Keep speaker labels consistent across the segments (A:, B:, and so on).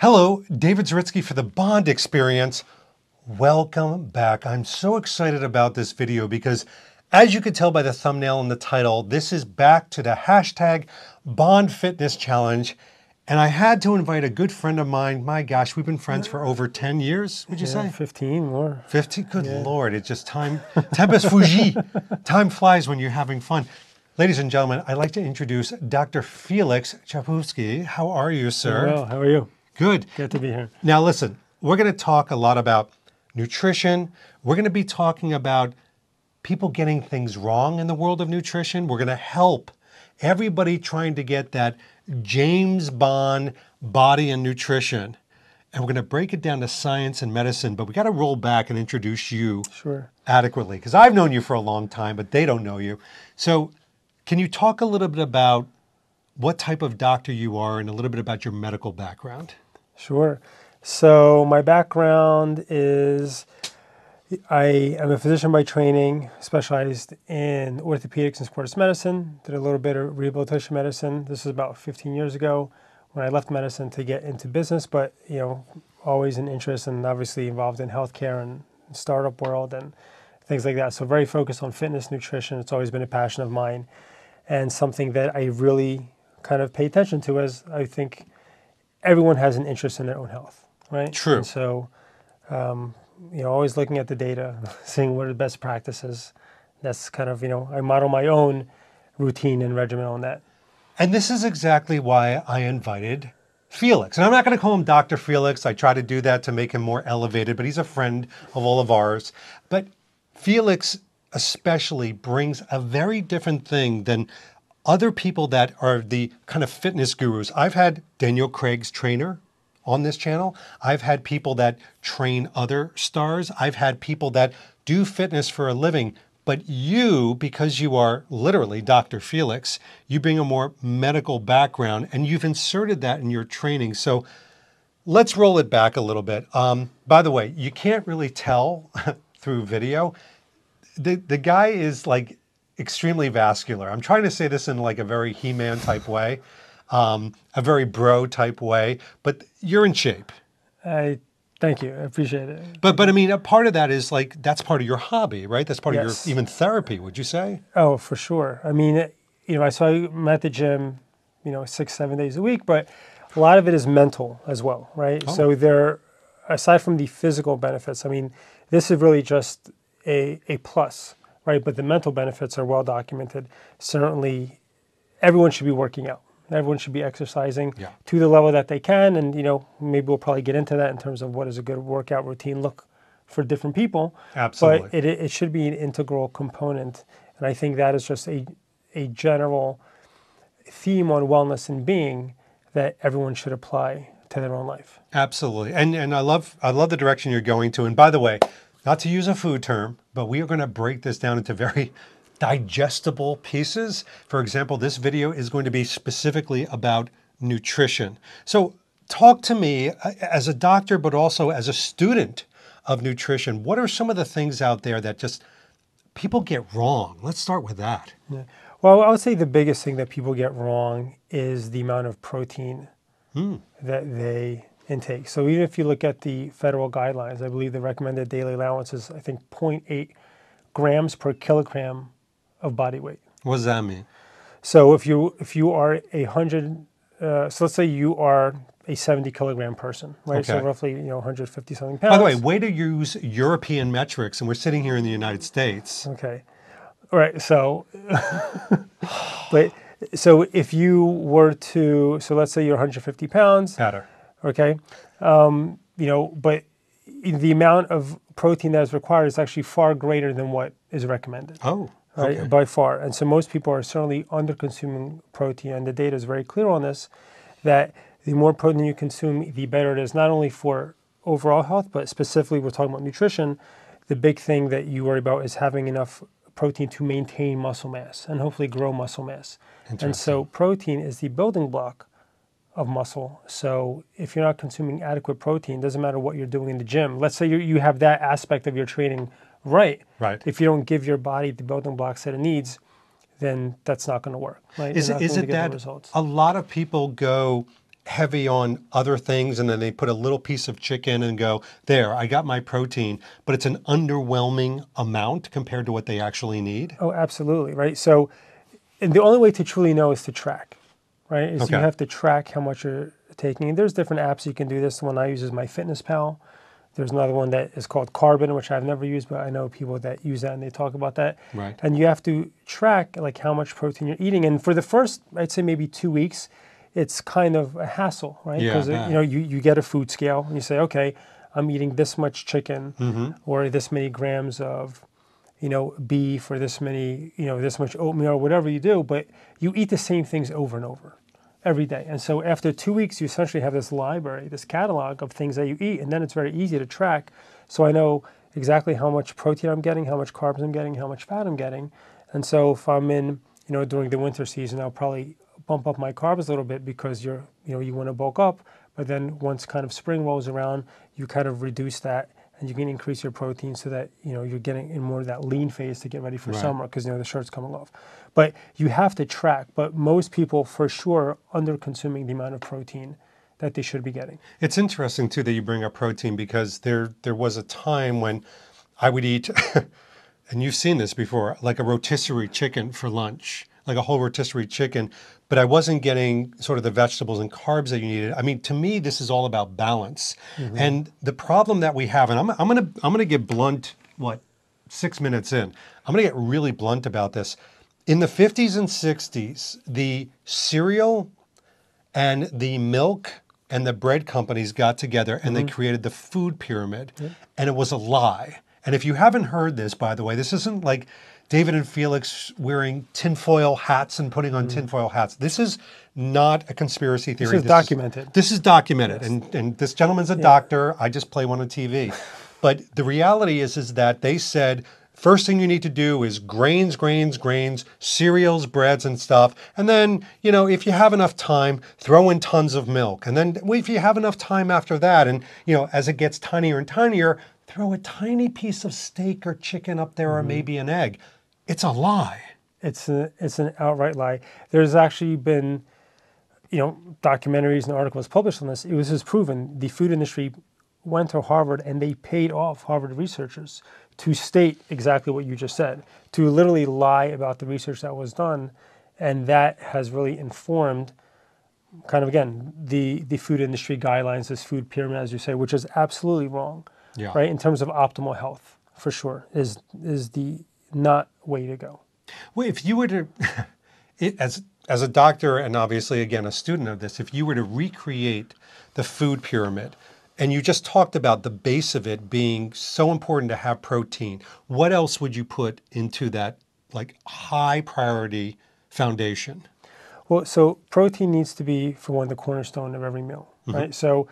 A: Hello, David Zaritsky for the Bond Experience. Welcome back. I'm so excited about this video because, as you can tell by the thumbnail and the title, this is back to the hashtag Bond Fitness Challenge. And I had to invite a good friend of mine. My gosh, we've been friends for over 10 years, would you say?
B: 15 more.
A: 15? Good Lord, it's just time. Tempest Fuji. Time flies when you're having fun. Ladies and gentlemen, I'd like to introduce Dr. Felix Chapovsky. How are you, sir?
B: Well, how are you?
A: Good.
B: Good to be here.
A: Now listen, we're going to talk a lot about nutrition. We're going to be talking about people getting things wrong in the world of nutrition. We're going to help everybody trying to get that James Bond body and nutrition. And we're going to break it down to science and medicine, but we got to roll back and introduce you adequately, because I've known you for a long time, but they don't know you. So can you talk a little bit about what type of doctor you are and a little bit about your medical background?
B: Sure. So my background is I am a physician by training, specialized in orthopedics and sports medicine, did a little bit of rehabilitation medicine. This is about 15 years ago when I left medicine to get into business, but always an interest and obviously involved in healthcare and startup world and things like that. So very focused on fitness, nutrition. It's always been a passion of mine and something that I really kind of pay attention to, as I think everyone has an interest in their own health, right?
A: True.
B: And so, always looking at the data, seeing what are the best practices. That's kind of, I model my own routine and regimen on that.
A: And this is exactly why I invited Felix. And I'm not going to call him Dr. Felix. I try to do that to make him more elevated, but he's a friend of all of ours. But Felix especially brings a very different thing than other people that are the kind of fitness gurus. I've had Daniel Craig's trainer on this channel. I've had people that train other stars. I've had people that do fitness for a living. But you, because you are literally Dr. Felix, you bring a more medical background and you've inserted that in your training. So let's roll it back a little bit. By the way, you can't really tell through video. The guy is like extremely vascular. I'm trying to say this in like a very He-Man type way, a very bro type way, but you're in shape.
B: Thank you. I appreciate it.
A: But I mean, a part of that is like, that's part of your hobby, right? That's part of
B: Yes.
A: your even therapy, would you say?
B: Oh, for sure. I mean, I'm at the gym, 6-7 days a week, but a lot of it is mental as well, right?
A: Oh.
B: So aside from the physical benefits, I mean, this is really just a plus, right? But the mental benefits are well documented. Certainly, everyone should be working out. Everyone should be exercising to the level that they can. And, maybe we'll probably get into that in terms of what does a good workout routine look for different people.
A: Absolutely.
B: But it should be an integral component. And I think that is just a general theme on wellness and being that everyone should apply to their own life.
A: Absolutely. And I love the direction you're going to. And by the way, not to use a food term, but we are going to break this down into very digestible pieces. For example, this video is going to be specifically about nutrition. So talk to me as a doctor, but also as a student of nutrition. What are some of the things out there that just people get wrong? Let's start with that.
B: Yeah. Well, I would say the biggest thing that people get wrong is the amount of protein that they intake. So even if you look at the federal guidelines, I believe the recommended daily allowance is, I think, 0.8 grams per kilogram of body weight.
A: What does that mean?
B: So if you are 100, so let's say you are a 70 kilogram person, right?
A: Okay.
B: So roughly 150 something pounds.
A: By the way, way to use European metrics, and we're sitting here in the United States.
B: Okay. All right. So, so if you were to, so let's say you're 150 pounds.
A: Better.
B: Okay. But the amount of protein that is required is actually far greater than what is recommended.
A: Oh, okay.
B: Right, by far. And so most people are certainly under consuming protein, and the data is very clear on this, that the more protein you consume, the better it is, not only for overall health, but specifically we're talking about nutrition. The big thing that you worry about is having enough protein to maintain muscle mass and hopefully grow muscle mass. And so protein is the building block of muscle. So if you're not consuming adequate protein, doesn't matter what you're doing in the gym. Let's say you have that aspect of your training right. If you don't give your body the building blocks that it needs, then that's not going to work. Right?
A: Is it that a lot of people go heavy on other things and then they put a little piece of chicken and go, there, I got my protein, but it's an underwhelming amount compared to what they actually need?
B: Oh, absolutely, right? So, and the only way to truly know is to track, right? Is you
A: Okay.
B: have to track how much you're taking. And there's different apps you can do this. The one I use is MyFitnessPal. There's another one that is called Carbon, which I've never used, but I know people that use that and they talk about that.
A: Right.
B: And you have to track like how much protein you're eating. And for the first, I'd say maybe 2 weeks, it's kind of a hassle, right?
A: Yeah,
B: Because
A: I bet.
B: you get a food scale and you say, okay, I'm eating this much chicken or this many grams of beef or this many, this much oatmeal or whatever you do, but you eat the same things over and over every day. And so after 2 weeks, you essentially have this library, this catalog of things that you eat, and then it's very easy to track. So I know exactly how much protein I'm getting, how much carbs I'm getting, how much fat I'm getting. And so if I'm in, during the winter season, I'll probably bump up my carbs a little bit because you want to bulk up. But then once kind of spring rolls around, you kind of reduce that and you can increase your protein so that you're getting in more of that lean phase to get ready for summer because the shirt's coming off. But you have to track. But most people, for sure, are under consuming the amount of protein that they should be getting.
A: It's interesting too that you bring up protein because there was a time when I would eat, and you've seen this before, like a rotisserie chicken for lunch, like a whole rotisserie chicken, but I wasn't getting sort of the vegetables and carbs that you needed. I mean, to me, this is all about balance. And the problem that we have, and I'm gonna get blunt. 6 minutes in, I'm gonna get really blunt about this. In the 50s and 60s, the cereal and the milk and the bread companies got together and they created the food pyramid. And it was a lie. And if you haven't heard this, by the way, this isn't like David and Felix wearing tinfoil hats and putting on tinfoil hats. This is not a conspiracy theory.
B: This is documented.
A: This is documented. And this gentleman's a doctor. I just play one on TV. But the reality is that they said, first thing you need to do is grains, cereals, breads and stuff. And then, if you have enough time, throw in tons of milk. And then if you have enough time after that, and, as it gets tinier and tinier, throw a tiny piece of steak or chicken up there or maybe an egg. It's a lie.
B: It's an outright lie. There's actually been, documentaries and articles published on this. It was just proven the food industry went to Harvard and they paid off Harvard researchers to state exactly what you just said, to literally lie about the research that was done. And that has really informed kind of, again, the food industry guidelines, this food pyramid, as you say, which is absolutely wrong, right? In terms of optimal health, for sure, is the not way to go.
A: Well, if you were to, as a doctor and obviously, again, a student of this, if you were to recreate the food pyramid, and you just talked about the base of it being so important to have protein, what else would you put into that like high priority foundation?
B: Well, so protein needs to be, for one, the cornerstone of every meal, right? So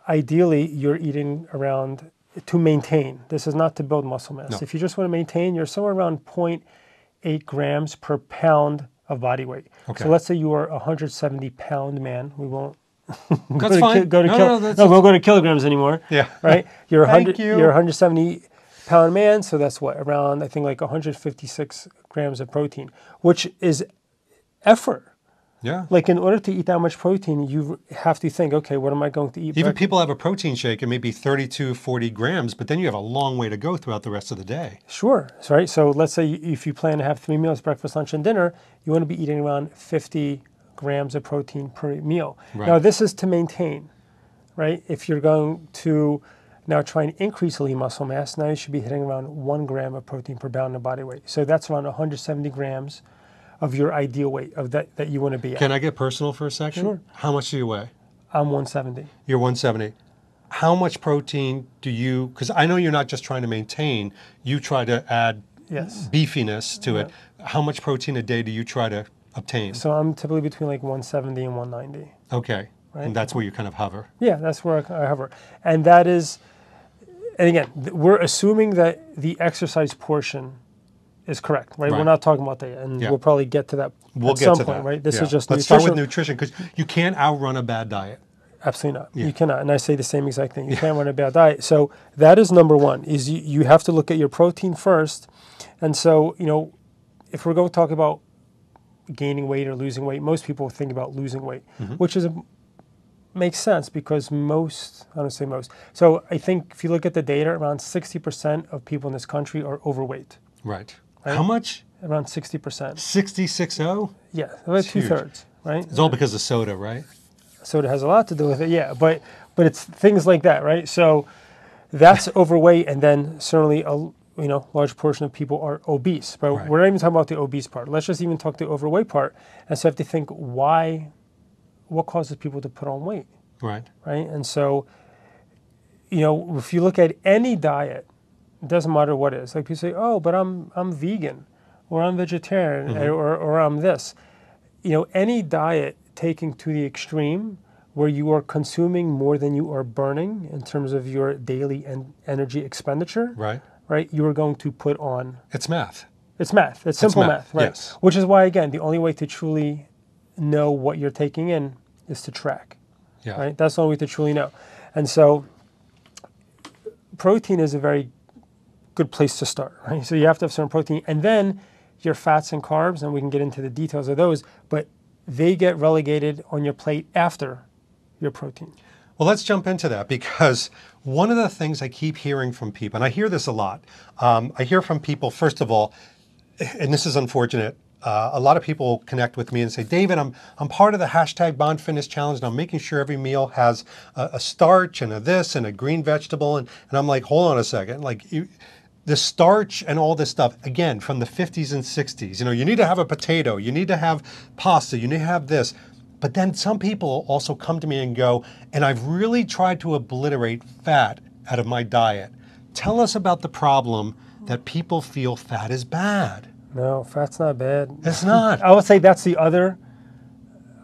B: ideally, you're eating around, to maintain, this is not to build muscle mass.
A: No.
B: If you just want to maintain, you're somewhere around 0.8 grams per pound of body weight.
A: Okay.
B: So let's say you are a 170-pound man. We won't
A: That's fine.
B: we won't go to kilograms anymore.
A: Yeah.
B: Right? You're
A: Thank you.
B: You're a 170-pound man, so that's what, around, I think, like 156 grams of protein, which is effort.
A: Yeah.
B: Like, in order to eat that much protein, you have to think, okay, what am I going to eat?
A: Even people have a protein shake and maybe 32, 40 grams, but then you have a long way to go throughout the rest of the day.
B: Sure. Right. So let's say if you plan to have 3 meals, breakfast, lunch, and dinner, you want to be eating around 50 grams of protein per meal.
A: Right.
B: Now, this is to maintain, right? If you're going to now try and increase lean muscle mass, now you should be hitting around 1 gram of protein per pound of body weight. So that's around 170 grams of your ideal weight of that you want to be at.
A: Can I get personal for a second?
B: Sure.
A: How much do you weigh?
B: I'm 170.
A: You're 170. How much protein do you, because I know you're not just trying to maintain, you try to add beefiness to it. How much protein a day do you try to obtain?
B: So I'm typically between like 170 and 190.
A: Okay.
B: Right.
A: And that's where you kind of hover.
B: Yeah, that's where I hover. And that is, and again, we're assuming that the exercise portion is correct, right? We're not talking about that yet, and we'll probably get to that at some point, right? This is just
A: Let's
B: nutrition.
A: start with nutrition, because you can't outrun a bad diet.
B: Absolutely not. You cannot. And I say the same exact thing. You can't run a bad diet. So that is number one, is you have to look at your protein first. And so, if we're going to talk about gaining weight or losing weight, most people think about losing weight, which is makes sense because most, I don't say most. So I think if you look at the data, around 60% of people in this country are overweight.
A: Right.
B: Right?
A: How much?
B: Around 60%.
A: 60.
B: Yeah, about
A: It's huge.
B: 2/3, right?
A: It's all because of soda, right?
B: Soda has a lot to do with it, yeah. But it's things like that, right? So that's overweight, and then certainly a large portion of people are obese. But
A: Right.
B: we're not even talking about the obese part. Let's just even talk the overweight part. And so I have to think what causes people to put on weight,
A: Right.
B: right? And so, if you look at any diet, it doesn't matter what it is. Like people say, oh, but I'm vegan, or I'm vegetarian, or I'm this. Any diet taken to the extreme where you are consuming more than you are burning in terms of your daily energy expenditure,
A: Right.
B: right? You are going to put on.
A: It's math.
B: It's math. It's simple math, right?
A: Yes.
B: Which is why, again, the only way to truly know what you're taking in is to track,
A: Yeah.
B: right? That's the only way to truly know. And so protein is a very good place to start, right? So you have to have certain protein, and then your fats and carbs, and we can get into the details of those, but they get relegated on your plate after your protein.
A: Well, let's jump into that because one of the things I keep hearing from people, and I hear this a lot, I hear from people, first of all, and this is unfortunate, a lot of people connect with me and say, David, I'm part of the hashtag Bond Fitness Challenge, and I'm making sure every meal has a starch and a this and a green vegetable. And I'm like, hold on a second. The starch and all this stuff, again, from the 50s and 60s, you need to have a potato, you need to have pasta, you need to have this. But then some people also come to me and go, and I've really tried to obliterate fat out of my diet. Tell us about the problem that people feel fat is bad.
B: No, fat's not bad.
A: It's not.
B: I would say that's the other,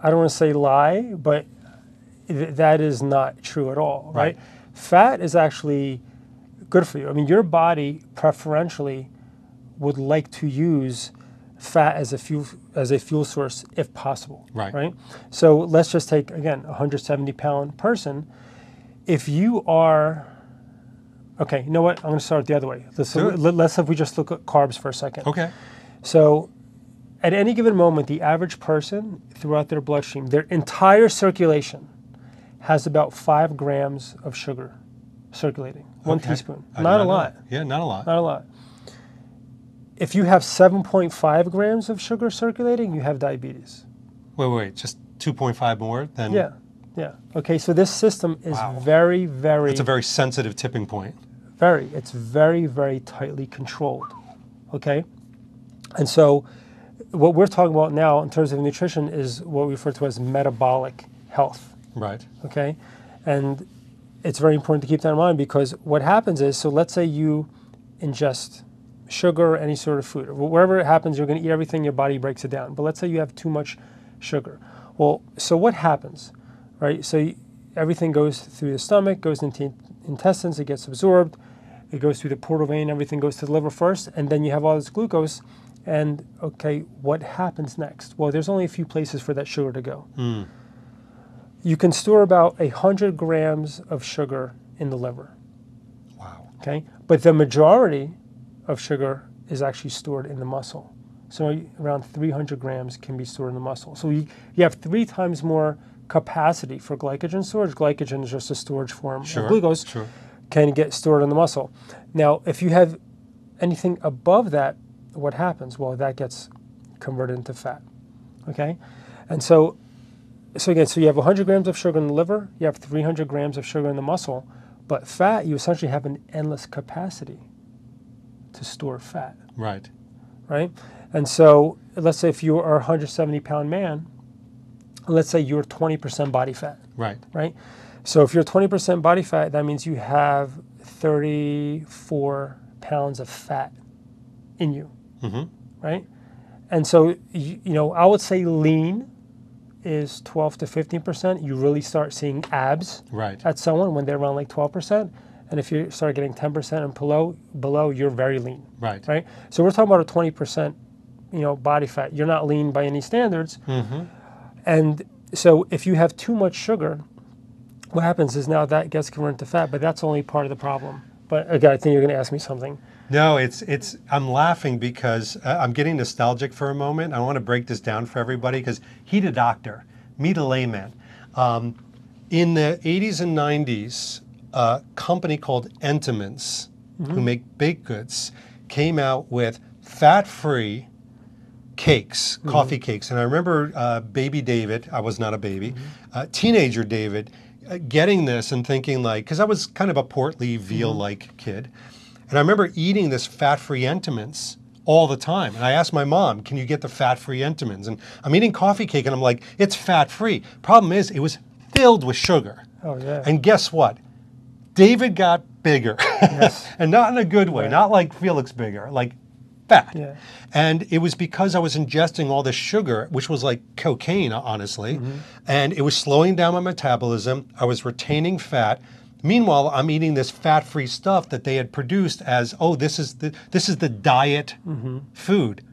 B: I don't want to say lie, but that is not true at all, right? Fat is actually good for you. I mean, your body preferentially would like to use fat as a fuel source if possible, right? So let's just take, again, a 170-pound person. If you are, okay, you know what? I'm going to start the other way. Let's have we just look at carbs for a second.
A: Okay.
B: So at any given moment, the average person throughout their bloodstream, their entire circulation has about 5 grams of sugar circulating, 1 teaspoon. Not a lot.
A: Yeah, not a lot.
B: Not a lot. If you have 7.5 grams of sugar circulating, you have diabetes.
A: Wait, just 2.5 more than?
B: Yeah. Okay, so this system is very, very...
A: It's a very sensitive tipping point.
B: It's very, very tightly controlled, okay? And so what we're talking about now in terms of nutrition is what we refer to as metabolic health.
A: Right.
B: Okay? And it's very important to keep that in mind because what happens is, so let's say you ingest sugar or any sort of food, or wherever it happens, you're going to eat everything, your body breaks it down. But let's say you have too much sugar. Well, so what happens, right? So everything goes through the stomach, goes into intestines, it gets absorbed, it goes through the portal vein, everything goes to the liver first, and then you have all this glucose. And okay, what happens next? Well, there's only a few places for that sugar to go. You can store about 100 grams of sugar in the liver.
A: Wow.
B: Okay, but the majority of sugar is actually stored in the muscle. So around 300 grams can be stored in the muscle. So you have 3 times more capacity for glycogen storage. Glycogen is just a storage form of glucose. Can get stored in the muscle. Now, if you have anything above that, what happens? Well, that gets converted into fat. Okay, and so again, so you have 100 grams of sugar in the liver, you have 300 grams of sugar in the muscle, but fat, you essentially have an endless capacity to store fat.
A: Right.
B: And so let's say if you are a 170-pound man, let's say you're 20% body fat. Right. So if you're 20% body fat, that means you have 34 pounds of fat in you. Right. And so, I would say lean is 12 to 15%. You really start seeing abs at someone when they're around like 12%. And if you start getting 10% and below, you're very lean. Right. So we're talking about a 20%, body fat. You're not lean by any standards. And so if you have too much sugar, what happens is now that gets converted to fat, but that's only part of the problem. But again, I think you're going to ask me something.
A: No, I'm laughing because I'm getting nostalgic for a moment. I want to break this down for everybody because he's a doctor, me the layman. In the 80s and 90s, a company called Entenmann's, who make baked goods, came out with fat-free cakes, coffee cakes. And I remember baby David, I was not a baby, teenager David, getting this and thinking like, because I was kind of a portly, veal-like kid. And I remember eating this fat-free Entenmann's all the time. And I asked my mom, can you get the fat-free Entenmann's? And I'm eating coffee cake and I'm like, it's fat-free. Problem is, it was filled with sugar.
B: Oh, yeah.
A: And guess what? David got bigger.
B: Yes.
A: And not in a good way, not like Felix bigger, like fat.
B: Yeah.
A: And it was because I was ingesting all this sugar, which was like cocaine, honestly. And it was slowing down my metabolism. I was retaining fat. Meanwhile, I'm eating this fat-free stuff that they had produced as, oh, this is the diet food.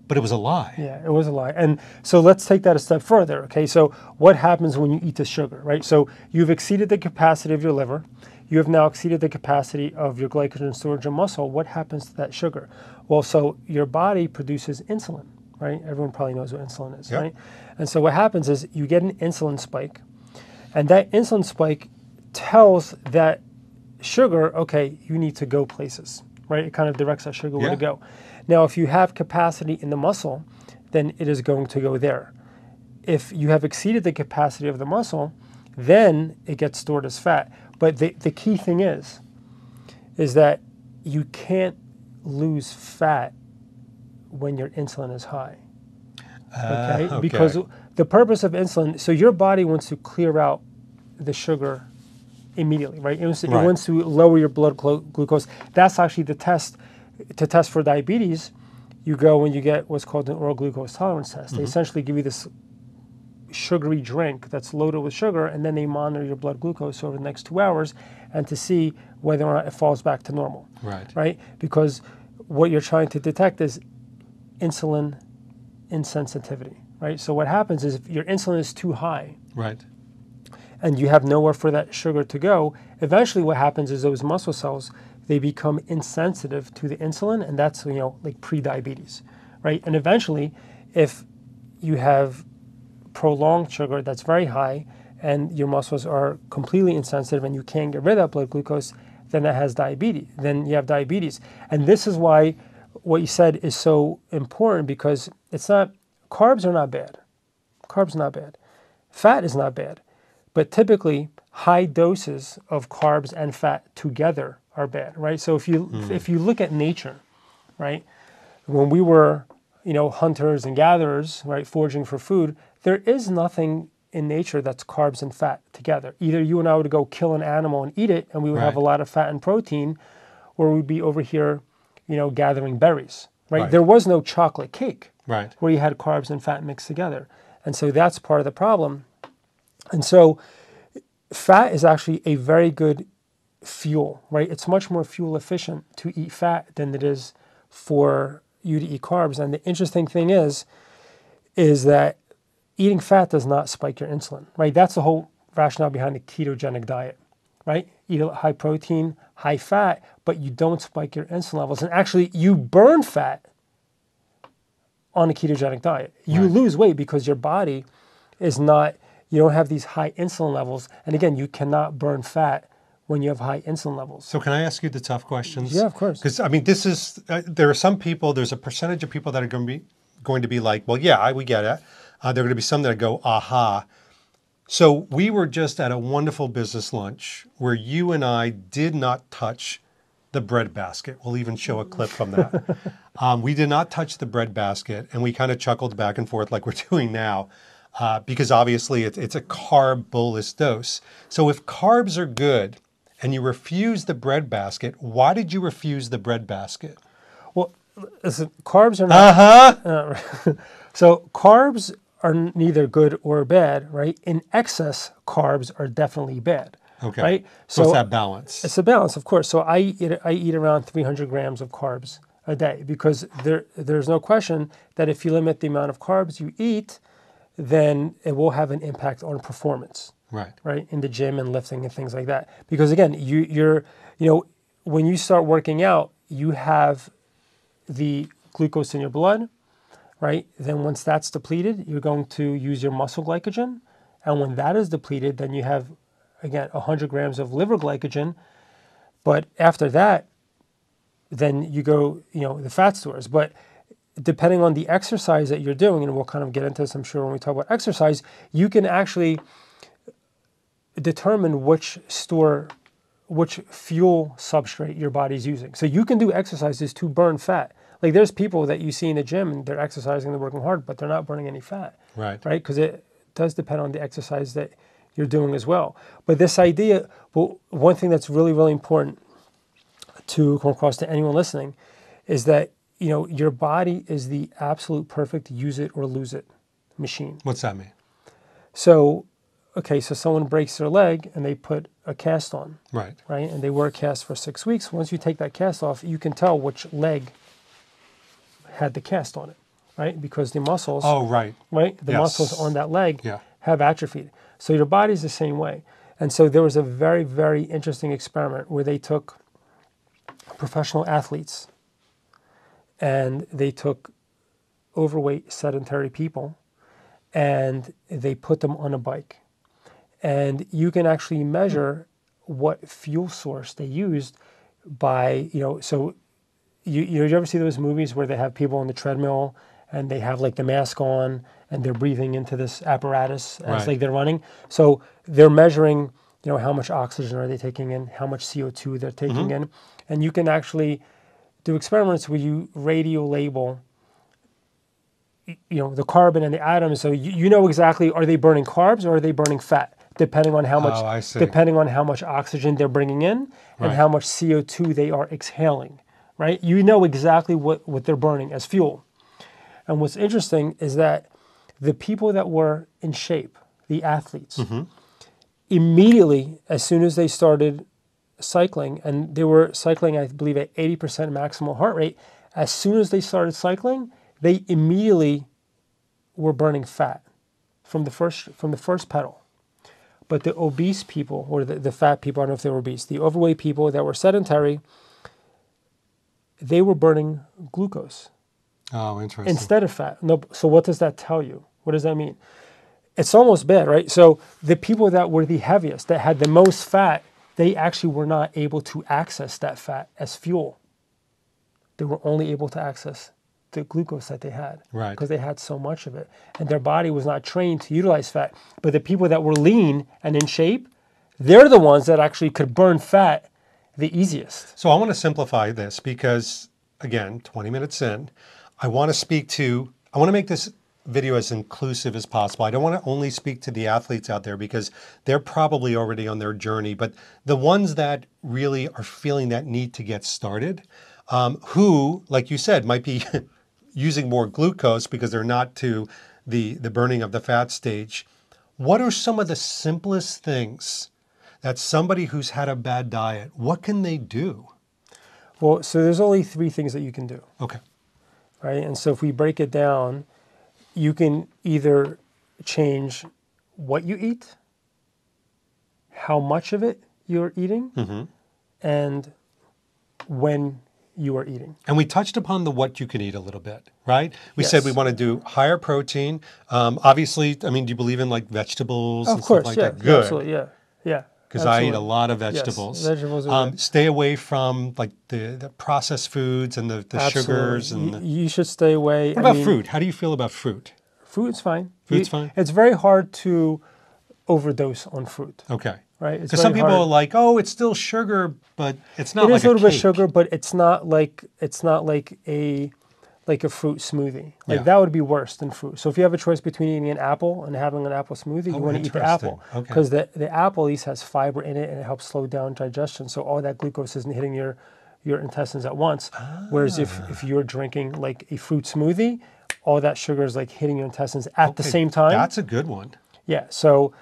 A: But it was a lie.
B: Yeah, it was a lie. And so let's take that a step further, okay? So what happens when you eat the sugar, right? So you've exceeded the capacity of your liver. You have now exceeded the capacity of your glycogen storage and muscle. What happens to that sugar? Well, so your body produces insulin, right? Everyone probably knows what insulin is, right? And so what happens is you get an insulin spike, and that insulin spike tells that sugar, okay, you need to go places, right? It kind of directs that sugar where to go. Now, if you have capacity in the muscle, then it is going to go there. If you have exceeded the capacity of the muscle, then it gets stored as fat. But the key thing is that you can't lose fat when your insulin is high. Okay? Because the purpose of insulin, so your body wants to clear out the sugar immediately, right? It wants to lower your blood glucose. That's actually the test. To test for diabetes, you go and you get what's called an oral glucose tolerance test. They essentially give you this sugary drink that's loaded with sugar, and then they monitor your blood glucose over the next 2 hours and to see whether or not it falls back to normal. Right? Because what you're trying to detect is insulin insensitivity, right? So what happens is if your insulin is too high, and you have nowhere for that sugar to go, eventually what happens is those muscle cells, they become insensitive to the insulin, and that's, like pre-diabetes, right? And eventually, if you have prolonged sugar that's very high and your muscles are completely insensitive and you can't get rid of that blood glucose, then that has diabetes. Then you have diabetes. And this is why what you said is so important, because carbs are not bad. Carbs are not bad. Fat is not bad. But typically, high doses of carbs and fat together are bad, right? So if you look at nature, right, when we were, hunters and gatherers, right, foraging for food, there is nothing in nature that's carbs and fat together. Either you and I would go kill an animal and eat it, and we would have a lot of fat and protein, or we'd be over here, gathering berries, right? There was no chocolate cake, where you had carbs and fat mixed together, and so that's part of the problem. And so fat is actually a very good fuel, right? It's much more fuel efficient to eat fat than it is for you to eat carbs. And the interesting thing is that eating fat does not spike your insulin, right? That's the whole rationale behind the ketogenic diet, right? Eat high protein, high fat, but you don't spike your insulin levels. And actually, you burn fat on a ketogenic diet. You lose weight because your body is not, you don't have these high insulin levels. And again, you cannot burn fat when you have high insulin levels.
A: So can I ask you the tough questions?
B: Yeah, of course.
A: Because, this is, there are some people, there's a percentage of people that are going to be like, well, yeah, we get it. There are going to be some that go, aha. So we were just at a wonderful business lunch where you and I did not touch the bread basket. We'll even show a clip from that. We did not touch the bread basket, and we kind of chuckled back and forth like we're doing now. Because obviously it's a carb bolus dose. So if carbs are good and you refuse the bread basket, why did you refuse the bread basket?
B: Well, listen, carbs are not... So carbs are neither good or bad, right? In excess, carbs are definitely bad.
A: Okay.
B: Right?
A: So it's that balance.
B: It's a balance, of course. So I eat around 300 grams of carbs a day, because there's no question that if you limit the amount of carbs you eat, then it will have an impact on performance, right, in the gym and lifting and things like that. Because again, you're when you start working out, you have the glucose in your blood, right? Then once that's depleted, you're going to use your muscle glycogen, and when that is depleted, then you have again, 100 grams of liver glycogen. But after that, then you go, the fat stores. But depending on the exercise that you're doing, and we'll kind of get into this, I'm sure, when we talk about exercise, you can actually determine which fuel substrate your body's using. So you can do exercises to burn fat. Like there's people that you see in the gym and they're exercising, they're working hard, but they're not burning any fat.
A: Right.
B: Right? Because it does depend on the exercise that you're doing as well. But this idea, well, one thing that's really, really important to come across to anyone listening is that, your body is the absolute perfect use it or lose it machine.
A: What's that mean?
B: So, okay, so someone breaks their leg and they put a cast on.
A: Right.
B: Right? And they wear a cast for 6 weeks. Once you take that cast off, you can tell which leg had the cast on it, right? Because the muscles,
A: right.
B: The muscles on that leg
A: Yeah.
B: have atrophied. So your body's the same way. And so there was a very, very interesting experiment where they took professional athletes and they took overweight, sedentary people and they put them on a bike. And you can actually measure what fuel source they used by, so you ever see those movies where they have people on the treadmill and they have like the mask on and they're breathing into this apparatus as
A: Right.
B: like they're running? So they're measuring, how much oxygen are they taking in, how much CO2 they're taking in. And you can actually do experiments where you radio label, the carbon and the atoms. So you know exactly, are they burning carbs or are they burning fat? Depending on how much oxygen they're bringing in and how much CO2 they are exhaling, right? You know exactly what they're burning as fuel. And what's interesting is that the people that were in shape, the athletes, immediately, as soon as they started cycling, and they were cycling, I believe, at 80% maximal heart rate, as soon as they started cycling, they immediately were burning fat from the first pedal. But the obese people, or the fat people, I don't know if they were obese, the overweight people that were sedentary, they were burning glucose.
A: Oh, interesting.
B: Instead of fat. No, so what does that tell you? What does that mean? It's almost bad, right? So the people that were the heaviest, that had the most fat, they actually were not able to access that fat as fuel. They were only able to access the glucose that they had,
A: right?
B: Because they had so much of it, and their body was not trained to utilize fat. But the people that were lean and in shape, they're the ones that actually could burn fat the easiest.
A: So I want to simplify this because, again, 20 minutes in, I want to make this video as inclusive as possible. I don't want to only speak to the athletes out there because they're probably already on their journey, but the ones that really are feeling that need to get started, who, like you said, might be using more glucose because they're not to the burning of the fat stage. What are some of the simplest things that somebody who's had a bad diet, what can they do?
B: Well, so there's only 3 things that you can do.
A: Okay.
B: Right? And so if we break it down, you can either change what you eat, how much of it you're eating, and when you are eating.
A: And we touched upon the what you can eat a little bit, right? We
B: Yes.
A: said we want to do higher protein. Obviously, I mean, do you believe in like vegetables and
B: course,
A: stuff like
B: yeah,
A: that? Good.
B: absolutely, yeah.
A: Because I eat a
B: absolutely.
A: lot of vegetables.
B: Yes, vegetables are good.
A: Stay away from like the processed foods and the sugars. And
B: you should stay away.
A: What about fruit? How do you feel about fruit?
B: Fruit's fine.
A: Fruit's fine?
B: It's very hard to overdose on fruit.
A: Okay.
B: Right?
A: Because some people are like, oh, it's still sugar, but it's not
B: It
A: like
B: is a little bit
A: cake.
B: sugar, but it's not like a fruit smoothie. Like
A: Yeah.
B: that would be worse than fruit. So if you have a choice between eating an apple and having an apple smoothie, you want to eat the apple.
A: interesting. Okay.
B: Because the apple at least has fiber in it and it helps slow down digestion. So all that glucose isn't hitting your intestines at once. Whereas if you're drinking like a fruit smoothie, all that sugar is like hitting your intestines at the same time.
A: That's a good one.
B: Yeah. So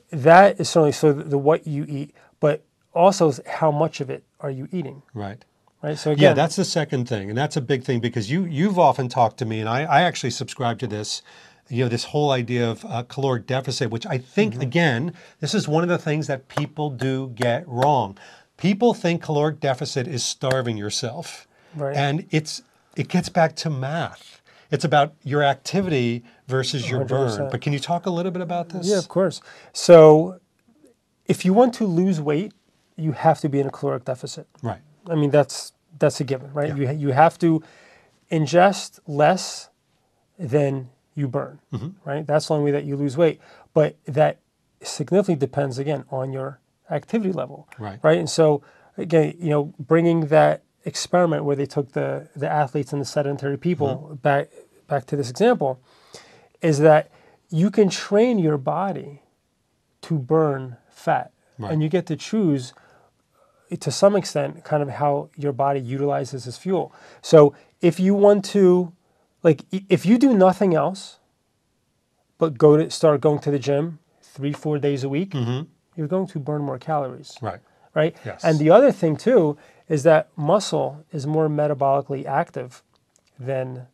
B: that is certainly the what you eat, but also how much of it are you eating?
A: Right.
B: Right. So again,
A: Yeah, that's the second thing. And that's a big thing because you've often talked to me, and I actually subscribe to this, this whole idea of caloric deficit, which I think, again, this is one of the things that people do get wrong. People think caloric deficit is starving yourself.
B: Right.
A: And it gets back to math. It's about your activity versus your burn.
B: 100%.
A: But can you talk a little bit about this?
B: Yeah, of course. So if you want to lose weight, you have to be in a caloric deficit.
A: Right.
B: I mean, that's a given, right?
A: Yeah.
B: You have to ingest less than you burn, right? That's the only way that you lose weight. But that significantly depends, again, on your activity level,
A: Right.
B: right? And so, again, bringing that experiment where they took the athletes and the sedentary people back to this example, is that you can train your body to burn fat.
A: Right.
B: And you get to choose, to some extent, kind of how your body utilizes as fuel. So if you want to, if you do nothing else but start going to the gym 3-4 days a week, you're going to burn more calories.
A: Right.
B: Right?
A: Yes.
B: And the other thing too is that muscle is more metabolically active than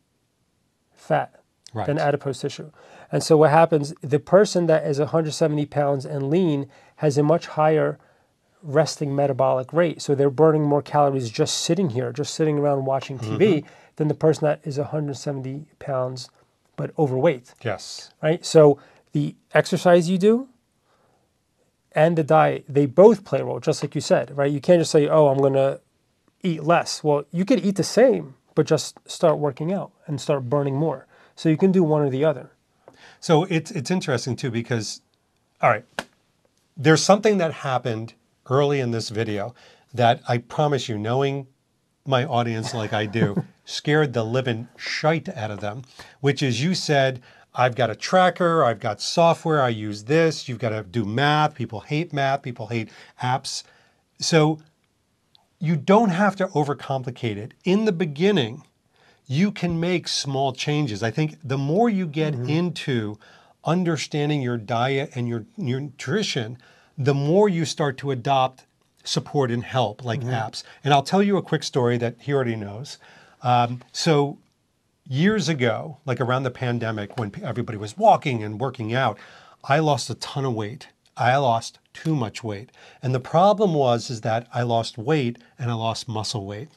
B: fat,
A: Right.
B: than adipose tissue. And so what happens, the person that is 170 pounds and lean has a much higher resting metabolic rate. So they're burning more calories just sitting here, just sitting around watching TV, than the person that is 170 pounds but overweight.
A: Yes.
B: Right? So the exercise you do and the diet, they both play a role, just like you said, right? You can't just say, oh, I'm going to eat less. Well, you could eat the same, but just start working out and start burning more. So you can do one or the other.
A: So it's interesting too because, all right, there's something that happened early in this video that I promise you, knowing my audience like I do, scared the living shite out of them, which is you said, I've got a tracker, I've got software, I use this, you've got to do math, people hate apps. So you don't have to overcomplicate it. In the beginning, you can make small changes. I think the more you get into understanding your diet and your nutrition, the more you start to adopt support and help like apps. And I'll tell you a quick story that he already knows. So years ago, like around the pandemic when everybody was walking and working out, I lost a ton of weight. I lost too much weight. And the problem is that I lost weight and I lost muscle weight.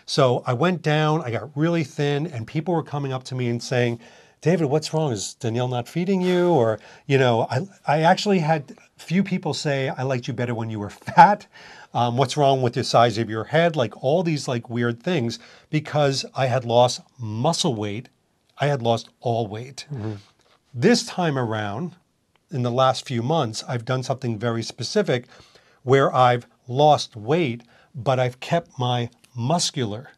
A: So I went down, I got really thin, and people were coming up to me and saying, David, what's wrong? Is Danielle not feeding you? Or, I actually had few people say, I liked you better when you were fat. What's wrong with the size of your head? Like all these like weird things, because I had lost muscle weight. I had lost all weight. This time around, in the last few months, I've done something very specific where I've lost weight, but I've kept my muscular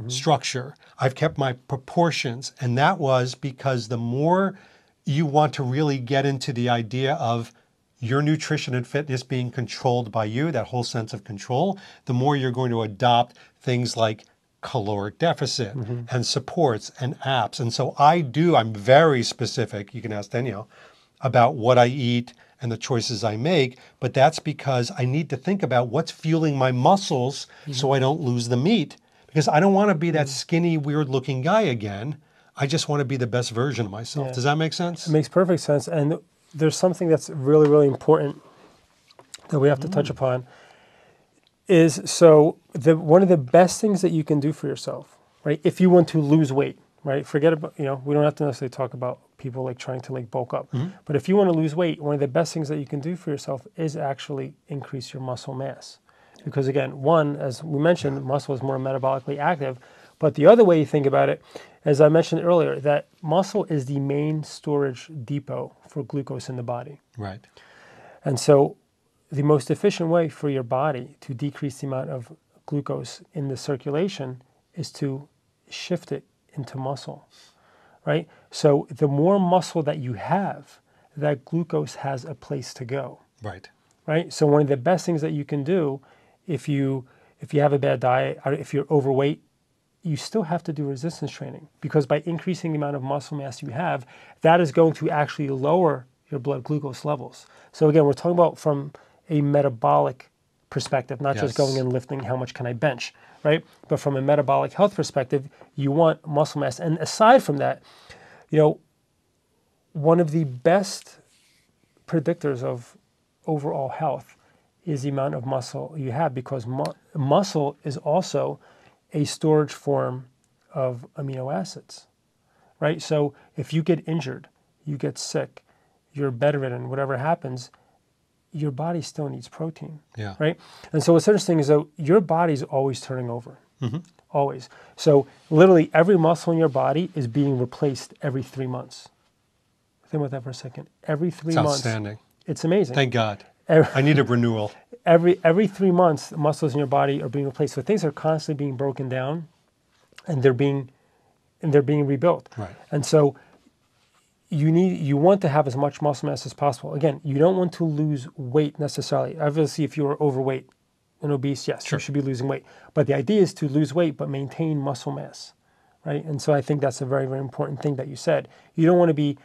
A: structure. I've kept my proportions. And that was because the more you want to really get into the idea of your nutrition and fitness being controlled by you, that whole sense of control, the more you're going to adopt things like caloric deficit and supports and apps. And so I'm very specific, you can ask Danielle, about what I eat and the choices I make, but that's because I need to think about what's fueling my muscles so I don't lose the meat, because I don't want to be that skinny, weird looking guy again. I just want to be the best version of myself.
B: Yeah.
A: Does that make sense?
B: It makes perfect sense. And there's something that's really, really important that we have to touch upon is, one of the best things that you can do for yourself, right? If you want to lose weight, right? Forget about, we don't have to necessarily talk about people like trying to like bulk up. But if you want to lose weight, one of the best things that you can do for yourself is actually increase your muscle mass. Because again, one, as we mentioned, muscle is more metabolically active. But the other way you think about it, as I mentioned earlier, that muscle is the main storage depot for glucose in the body.
A: Right.
B: And so the most efficient way for your body to decrease the amount of glucose in the circulation is to shift it into muscle, right? So the more muscle that you have, that glucose has a place to go,
A: Right.
B: right? So one of the best things that you can do if you have a bad diet, or if you're overweight, you still have to do resistance training, because by increasing the amount of muscle mass you have, that is going to actually lower your blood glucose levels. So again, we're talking about from a metabolic perspective, not just going and lifting how much can I bench, right? But from a metabolic health perspective, you want muscle mass. And aside from that, one of the best predictors of overall health is the amount of muscle you have, because muscle is also a storage form of amino acids, right? So if you get injured, you get sick, you're bedridden, whatever happens, your body still needs protein,
A: Yeah.
B: right? And so what's interesting is that your body's always turning over, always. So literally every muscle in your body is being replaced every 3 months. Think about that for a second. Every 3
A: It's
B: months.
A: outstanding.
B: It's amazing.
A: Thank God.
B: Every,
A: I need a renewal.
B: every 3 months, the muscles in your body are being replaced. So things are constantly being broken down, and they're being rebuilt.
A: Right.
B: And so you want to have as much muscle mass as possible. Again, you don't want to lose weight necessarily. Obviously, if you are overweight and obese, yes,
A: Sure.
B: you should be losing weight. But the idea is to lose weight but maintain muscle mass, right? And so I think that's a very, very important thing that you said. You don't want to be,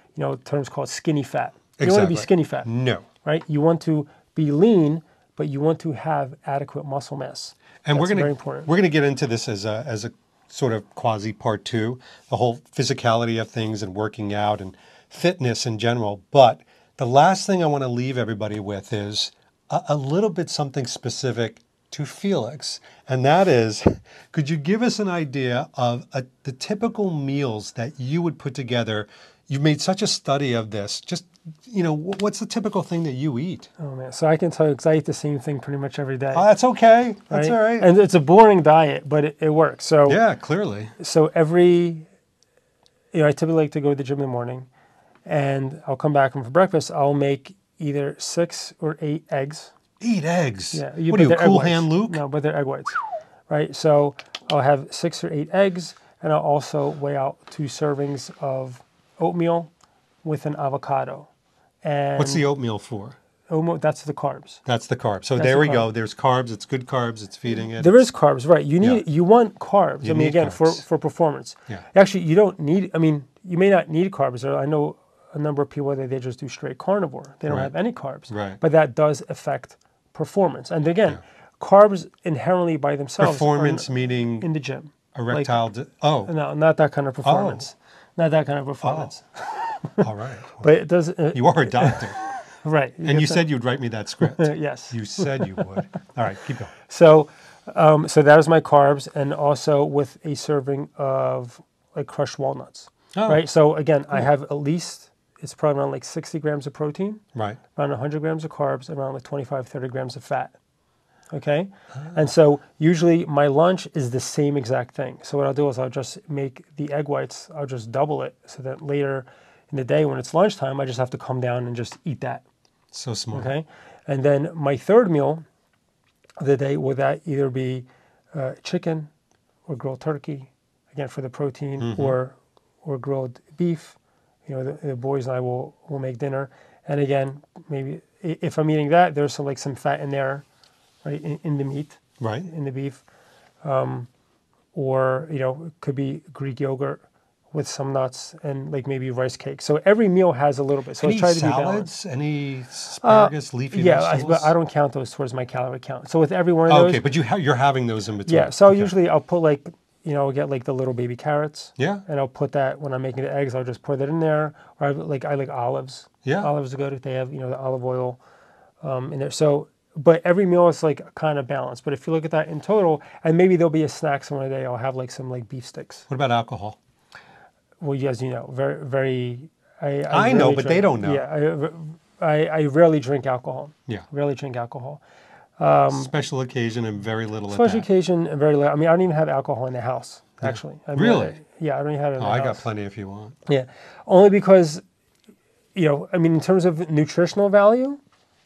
B: terms called skinny fat. You don't want to be skinny fat.
A: No.
B: Right? You want to be lean, but you want to have adequate muscle mass.
A: And
B: That's very important.
A: we're gonna get into this as a sort of quasi part 2, the whole physicality of things and working out and fitness in general. But the last thing I want to leave everybody with is a little bit something specific to Felix, and that is, could you give us an idea of the typical meals that you would put together? You've made such a study of this. Just, what's the typical thing that you eat?
B: Oh man, so I can tell you because I eat the same thing pretty much every day.
A: Oh, that's okay. That's
B: right?
A: all right.
B: And it's a boring diet, but it works. So
A: Yeah, clearly.
B: So I typically like to go to the gym in the morning, and I'll come back and for breakfast I'll make either 6 or 8 eggs.
A: Eat eggs?
B: Yeah.
A: What are you,
B: they're egg
A: Cool
B: whites.
A: Hand Luke?
B: No, but they're egg whites, right? So I'll have 6 or 8 eggs, and I'll also weigh out 2 servings of oatmeal with an avocado. And
A: What's the oatmeal for?
B: oatmeal, that's the carbs.
A: That's the carb. So
B: That's
A: there
B: the
A: we
B: carb.
A: go. There's carbs. It's good carbs. It's feeding it.
B: There is carbs, right? You want carbs.
A: You need
B: again,
A: carbs.
B: for performance.
A: Yeah.
B: Actually, you don't need. You may not need carbs. I know a number of people that they just do straight carnivore. They don't
A: Right.
B: have any carbs.
A: Right.
B: But that does affect performance. And again, carbs inherently by themselves
A: Performance
B: are
A: meaning
B: in the gym.
A: erectile.
B: No, not that kind of performance. Not that kind of performance.
A: All right.
B: But it does.
A: You are a doctor.
B: Right.
A: And you said you'd write me that script.
B: yes.
A: You said you would. All right, keep going.
B: So that is my carbs, and also with a serving of like crushed walnuts.
A: Oh.
B: Right. So again, I have at least, it's probably around like 60 grams of protein,
A: Right.
B: around 100 grams of carbs, and around like 25, 30 grams of fat. Okay. And so usually my lunch is the same exact thing. So what I'll do is I'll just make the egg whites, I'll just double it so that later in the day when it's lunchtime, I just have to come down and just eat that.
A: So smart.
B: Okay. And then my third meal of the day, will that either be chicken or grilled turkey, again for the protein, or grilled beef. The boys and I will make dinner. And again, maybe if I'm eating that, there's some fat in there, right, in the meat,
A: Right.
B: in the beef. Or, it could be Greek yogurt with some nuts and like maybe rice cake. So every meal has a little bit. So
A: Any
B: I try to be balanced.
A: salads? Any asparagus, leafy
B: Yeah,
A: vegetables?
B: but I don't count those towards my calorie count. So with every one of those,
A: Okay, but you're having those in between.
B: yeah. So
A: Okay.
B: usually I'll put I'll get like the little baby carrots.
A: Yeah.
B: And I'll put that when I'm making the eggs. I'll just put that in there. Or I like olives.
A: Yeah.
B: Olives are good if they have the olive oil in there. So, but every meal is like kind of balanced. But if you look at that in total, and maybe there'll be a snack some day. I'll have like some like beef sticks.
A: What about alcohol?
B: Well, as you know, very very.
A: I know,
B: rarely
A: but they
B: drink-
A: don't know.
B: Yeah, I rarely drink alcohol.
A: Yeah.
B: Rarely drink alcohol.
A: Special occasion and very little at
B: Special
A: that.
B: occasion and very little. I don't even have alcohol in the house, actually.
A: Really?
B: Yeah, I don't even have it in the
A: Oh, I
B: house.
A: got plenty if you want.
B: Yeah, only because, in terms of nutritional value,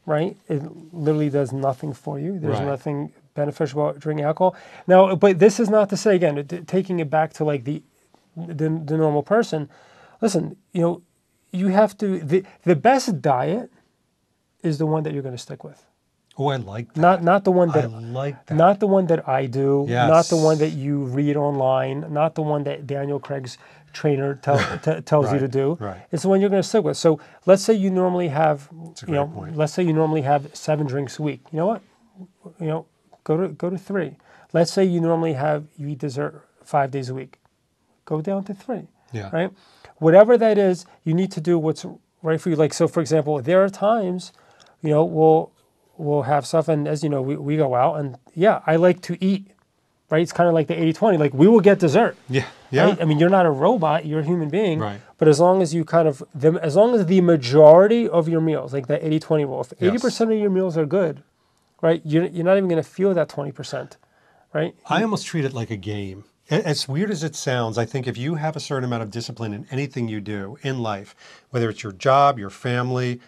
B: right? It literally does nothing for you. There's
A: Right.
B: nothing beneficial about drinking alcohol. Now, but this is not to say, again, taking it back to like the normal person. Listen, you have to, the best diet is the one that you're going to stick with.
A: Oh, I like that.
B: Not the one that
A: I like that.
B: not the one that I do,
A: Yes.
B: not the one that you read online, not the one that Daniel Craig's trainer tells you to do.
A: right.
B: It's the one you're going to stick with. So let's say you normally have,
A: a great point.
B: let's say you normally have 7 drinks a week. You know what? Go to 3. Let's say you normally you eat dessert 5 days a week. Go down to 3.
A: Yeah.
B: Right. Whatever that is, you need to do what's right for you. Like, so for example, there are times, we'll have stuff, and as you know, we go out, and yeah, I like to eat, right? It's kind of like the 80-20, like we will get dessert.
A: Yeah. Yeah.
B: Right? I mean, you're not a robot, you're a human being.
A: Right.
B: But as long as you as long as the majority of your meals, like that 80-20 rule, if 80% of your meals are good, right, you're not even going to feel that 20%, right?
A: I almost treat it like a game. As weird as it sounds, I think if you have a certain amount of discipline in anything you do in life, whether it's your job, your family,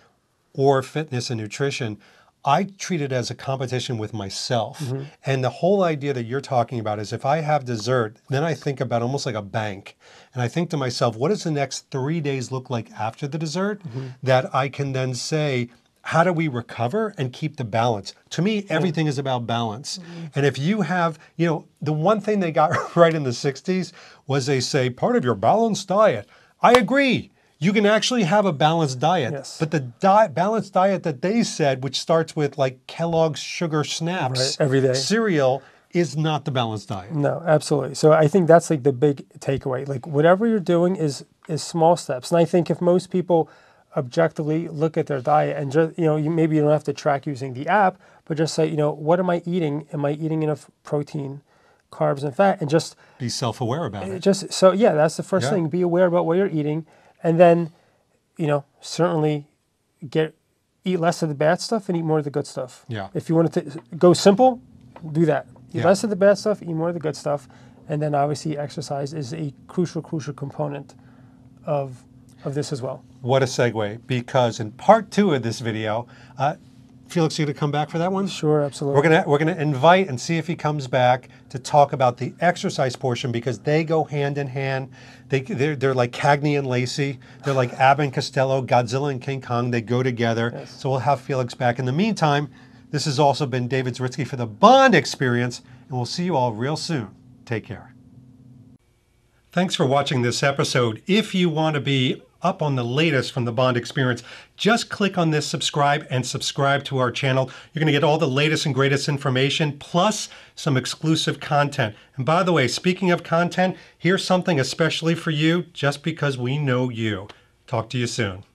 A: or fitness and nutrition, I treat it as a competition with myself. And the whole idea that you're talking about is if I have dessert, then I think about almost like a bank. And I think to myself, what does the next 3 days look like after the dessert that I can then say, how do we recover and keep the balance? To me, everything is about balance. And if you have, the one thing they got right in the 60s was they say, part of your balanced diet. I agree. You can actually have a balanced diet,
B: Yes.
A: but the balanced diet that they said, which starts with like Kellogg's Sugar Snaps,
B: Right, every day.
A: cereal, is not the balanced diet.
B: No, absolutely. So I think that's like the big takeaway. Like whatever you're doing is small steps. And I think if most people objectively look at their diet and just, maybe you don't have to track using the app, but just say, what am I eating? Am I eating enough protein, carbs, and fat? And just
A: be self-aware about it.
B: That's the first thing. Be aware about what you're eating. And then, certainly eat less of the bad stuff and eat more of the good stuff.
A: Yeah.
B: If you want to go simple, do that. Eat
A: Yeah.
B: less of the bad stuff, eat more of the good stuff. And then obviously exercise is a crucial component of this as well.
A: What a segue, because in part 2 of this video, Felix, you going to come back for that one?
B: Sure, absolutely.
A: We're gonna invite and see if he comes back to talk about the exercise portion, because they go hand in hand. They're like Cagney and Lacey. They're like Abbott and Costello, Godzilla and King Kong. They go together.
B: Yes.
A: So we'll have Felix back. In the meantime, this has also been David Zritsky for the Bond Experience, and we'll see you all real soon. Take care. Thanks for watching this episode. If you want to be up on the latest from the Bond Experience, just click on this subscribe and subscribe to our channel. You're going to get all the latest and greatest information, plus some exclusive content. And by the way, speaking of content, here's something especially for you, just because we know you. Talk to you soon.